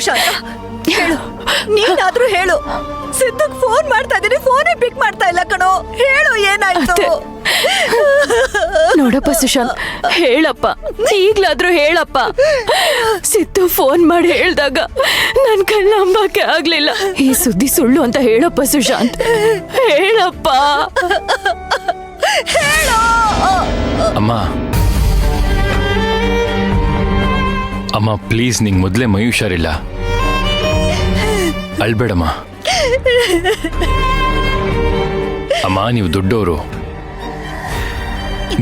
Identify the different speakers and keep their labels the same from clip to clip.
Speaker 1: ಸುಶಾಂತ, ಹೇಳು, ನೀನಾದ್ರೂ ಹೇಳು. ಸಿದ್ದುಗ್ ಫೋನ್ ಮಾಡ್ತಾ ಇದೀನಿ, ಫೋನೇ ಪಿಕ್ ಮಾಡ್ತಾ ಇಲ್ಲ ಕಣೋ. ಹೇಳು, ಏನಾಯ್ತು?
Speaker 2: ನೋಡಪ್ಪ ಸುಶಾಂತ್, ಹೇಳಪ್ಪ, ಈಗ್ಲಾದ್ರೂ ಹೇಳಪ್ಪ. ಸಿದ್ದು ಫೋನ್ ಮಾಡಿ ಹೇಳ್ದಾಗ ನನ್ ಕೈಲಿ ನಂಬಕ್ಕೆ ಆಗ್ಲಿಲ್ಲ. ಈ ಸುದ್ದಿ ಸುಳ್ಳು ಅಂತ ಹೇಳಪ್ಪ ಸುಶಾಂತ್, ಹೇಳಪ್ಪ.
Speaker 1: ಹೇಳು.
Speaker 3: ಅಮ್ಮ ಅಮ್ಮ ಪ್ಲೀಸ್, ನಿಂಗೆ ಮೊದಲೇ ಮೈ ಹುಷಾರಿಲ್ಲ, ಅಳ್ಬೇಡಮ್ಮ. ಅಮ್ಮ ನೀವು ದೊಡ್ಡವರು,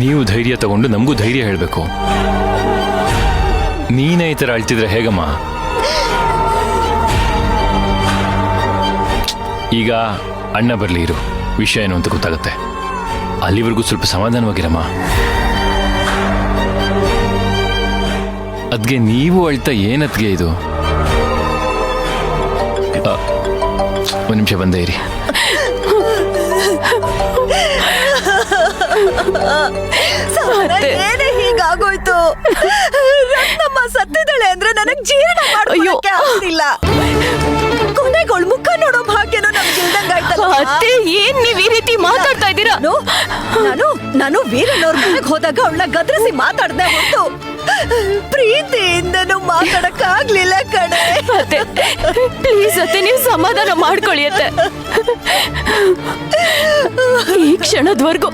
Speaker 3: ನೀವು ಧೈರ್ಯ ತಗೊಂಡು ನಮಗೂ ಧೈರ್ಯ ಹೇಳಬೇಕು. ನೀನೇ ಈ ಥರ ಅಳ್ತಿದ್ರೆ ಹೇಗಮ್ಮ? ಈಗ ಅಣ್ಣ ಬರಲಿ, ಇರು, ವಿಷಯ ಏನು ಅಂತ ಗೊತ್ತಾಗುತ್ತೆ. ಅಲ್ಲಿವರೆಗೂ ಸ್ವಲ್ಪ ಸಮಾಧಾನವಾಗಿರಮ್ಮ. ಅದ್ಗೆ ನೀವು ಅಳ್ತಾ ಏನತ್ಗೆ ಇದು? ಒಂದು ನಿಮಿಷ ಬಂದೇ ಇರಿ.
Speaker 1: ಏನೇ ಹೀಗಾಗೋಯ್ತು? ರತ್ನಮ್ಮ ಸತ್ತಿದ್ದಾಳೆ ಅಂದ್ರೆ ನನಗ್ ಜೀರ್ಣ ಮಾಡೋಕೆ ಆಗ್ತಿಲ್ಲ. ಕೊನೆಗಳು ಮುಖ ನೋಡೋ ಭಾಗ್ಯನೂ ನಮ್ಗೆ ಇಲ್ದಂಗಾಯ್ತಲ್ಲ.
Speaker 2: ಅತ್ತೆ, ಏನ್ ನೀವ್ ಈ ರೀತಿ ಮಾತಾಡ್ತಾ ಇದ್ದೀರಾ?
Speaker 1: ನಾನು ವೀರನವ್ರ ಮನೆಗೆ ಹೋದಾಗ ಅವಳನ್ನ ಗದ್ರಿಸಿ ಮಾತಾಡ್ದೆ ಹೊರತು ಪ್ರೀತಿಯಿಂದನೂ ಮಾತಾಡಕ್ ಆಗ್ಲಿಲ್ಲ ಕಣೆ.
Speaker 2: ಅತ್ತೆ ಪ್ಲೀಸ್ ಅತ್ತೆ, ನೀವು ಸಮಾಧಾನ ಮಾಡ್ಕೊಳ್ಳಿ ಅತ್ತೆ. ಈ ಕ್ಷಣದವರೆಗೂ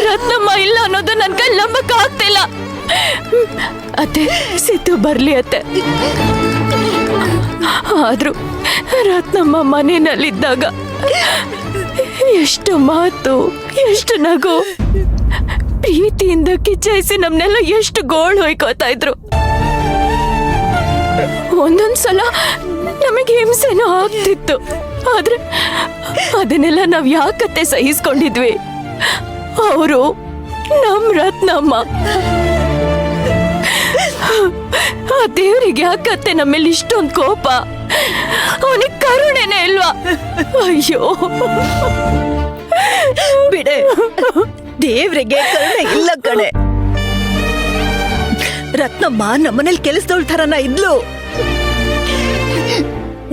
Speaker 2: ರತ್ನಮ್ಮ ಇಲ್ಲ ಅನ್ನೋದು ನನ್ ಕೈಲಿ ನಂಬಕ್ ಆಗ್ತಿಲ್ಲ. ಅತ್ತೆ ಸಿದ್ದು ಬರ್ಲಿ ಅತ್ತೆ. ಆದ್ರೂ ರತ್ನಮ್ಮ ಮನೆಯಲ್ಲಿದ್ದಾಗ ಎಷ್ಟು ಮಾತು, ಎಷ್ಟು ನಗು, ಪ್ರೀತಿಯಿಂದ ಕಿಚ್ಚಾಯಿಸಿ ನಮ್ನೆಲ್ಲ ಎಷ್ಟು ಗೋಳು ಹೊಯ್ಕೋತಾ ಇದ್ರು. ಒಂದೊಂದ್ಸಲ ನಮಗೆ ಹಿಂಸೆನೂ ಆಗ್ತಿತ್ತು. ಆದ್ರೆ ಅದನ್ನೆಲ್ಲ ನಾವ್ ಯಾಕತ್ತೆ ಸಹಿಸ್ಕೊಂಡಿದ್ವಿ? ಅವರು ನಮ್ ರತ್ನಮ್ಮ. ಆ ದೇವ್ರಿಗೆ ಯಾಕತ್ತೆ ನಮ್ಮೇಲೆ ಇಷ್ಟೊಂದು ಕೋಪ? ಅವನಿಗೆ ಕರುಣೆನೇ ಇಲ್ವಾ? ಅಯ್ಯೋ
Speaker 1: ಬಿಡೆ, ದೇವ್ರಿಗೆ ಕರುಣೆ ಇಲ್ಲ ಕಣೆ. ರತ್ನಮ್ಮ ನಮ್ಮನೇಲಿ ಕೆಲಸದವಳ ತರನ ಇದ್ಲು.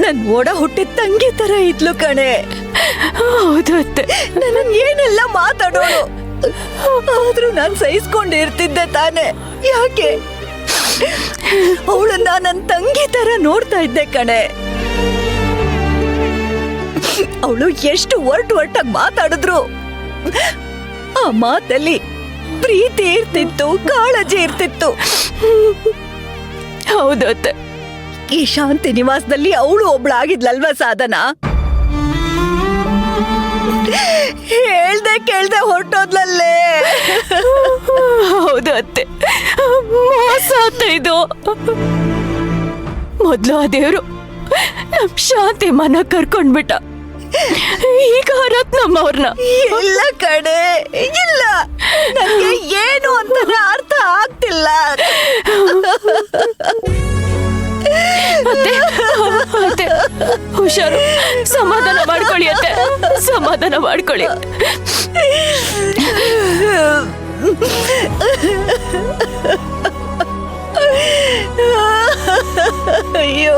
Speaker 1: ನನ್ ಓಡ ಹುಟ್ಟಿದ ತಂಗಿ ತರ ಇದ್ಲು ಕಣೆ.
Speaker 2: ಹೌದು ಅತ್ತೆ,
Speaker 1: ನನ್ನ ಏನೆಲ್ಲ ಮಾತಾಡೋಳು. ಆದ್ರೂ ನಾನ್ ಸಹಿಸ್ಕೊಂಡಿರ್ತಿದ್ದೆ ತಾನೆ. ಯಾಕೆ? ಅವಳನ್ನ ನನ್ ತಂಗಿ ತರ ನೋಡ್ತಾ ಇದ್ದೆ ಕಣೆ. ಅವಳು ಎಷ್ಟು ಒರ್ಟಾಗಿ ಮಾತಾಡಿದ್ರು ಆ ಮಾತಲ್ಲಿ ಪ್ರೀತಿ ಇರ್ತಿತ್ತು, ಕಾಳಜಿ ಇರ್ತಿತ್ತು.
Speaker 2: ಹೌದು ಅತ್ತೆ.
Speaker 1: ಈ ಶಾಂತಿ ನಿವಾಸದಲ್ಲಿ ಅವಳು ಒಬ್ಳಾಗಿದ್ಲಲ್ವಾ ಸಾಧನ? ಹೇಳ್ದೆ ಕೇಳ್ದೆ ಹೊರಟೋದ್ಲಲ್ಲೇ.
Speaker 2: ಹೌದು ಅತ್ತೆ, ಮೋಸ ಆತ ಇದು. ಮೊದ್ಲು ಆ ದೇವ್ರು ನಮ್ ಶಾಂತಿ ಮನ ಕರ್ಕೊಂಡ್ಬಿಟ್ಟ. ಈಗ ರತ್ನಮ್ಮ ಅವ್ರನ್ನ.
Speaker 1: ಇಲ್ಲ ಕಡೆ, ಇಲ್ಲ, ನನಗೆ ಏನು ಅಂತ ಅರ್ಥ ಆಗ್ತಿಲ್ಲ.
Speaker 2: ಅತ್ತೆ, ಅತ್ತೆ ಹುಷಾರು, ಸಮಾಧಾನ ಮಾಡ್ಕೊಳ್ಳಿ ಅತ್ತೆ, ಸಮಾಧಾನ ಮಾಡ್ಕೊಳ್ಳಿ.
Speaker 1: ಅಯ್ಯೋ,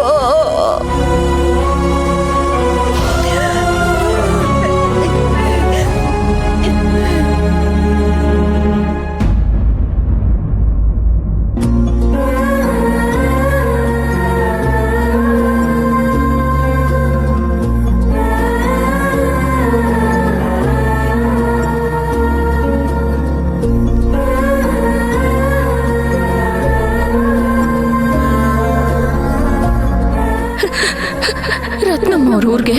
Speaker 2: ರತ್ನಮ್ಮ ಅವ್ರ ಊರ್ಗೆ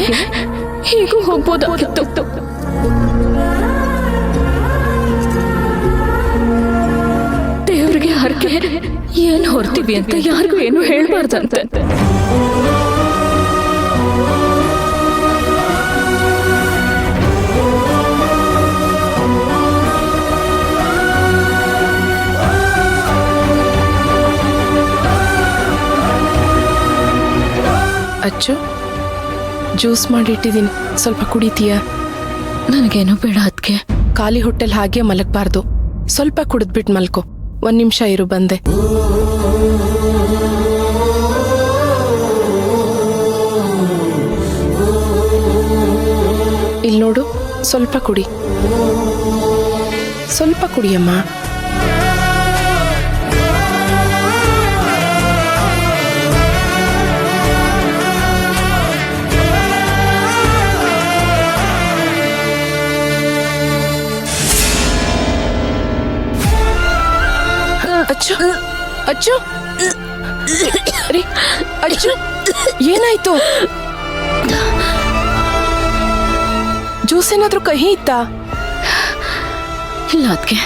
Speaker 2: ಹೀಗೂ ಹೋಗ್ಬೋದಾಗಿತ್ತು. ದೇವ್ರಿಗೆ ಹರಕೆ ಏನ್ ಹೊರ್ತೀವಿ ಅಂತ ಯಾರಿಗೂ ಏನು ಹೇಳ್ಬಾರ್ದಂತೆ.
Speaker 4: ಅಚ್ಚು, ಜ್ಯೂಸ್ ಮಾಡಿಟ್ಟಿದ್ದೀನಿ, ಸ್ವಲ್ಪ ಕುಡಿತೀಯಾ?
Speaker 2: ನನಗೇನು ಬೇಡ ಅದಕ್ಕೆ.
Speaker 4: ಖಾಲಿ ಹೊಟ್ಟೆಲ್ ಹಾಗೆ ಮಲಗಬಾರ್ದು, ಸ್ವಲ್ಪ ಕುಡಿದ್ಬಿಟ್ಟು ಮಲ್ಕೋ. 1 ನಿಮಿಷ ಇರು, ಬಂದೆ. ನೋಡು, ಸ್ವಲ್ಪ ಕುಡಿ. ಸ್ವಲ್ಪ ಕುಡಿಯಮ್ಮ. ಅಚ್ಚು ಅಚ್ಚು ರೀ, ಅಚ್ಚು ಏನಾಯ್ತು? ಜ್ಯೂಸ್ ಏನಾದ್ರೂ ಕಹಿ ಇತ್ತಾ?
Speaker 2: ಇಲ್ಲ ಅದಕ್ಕೆ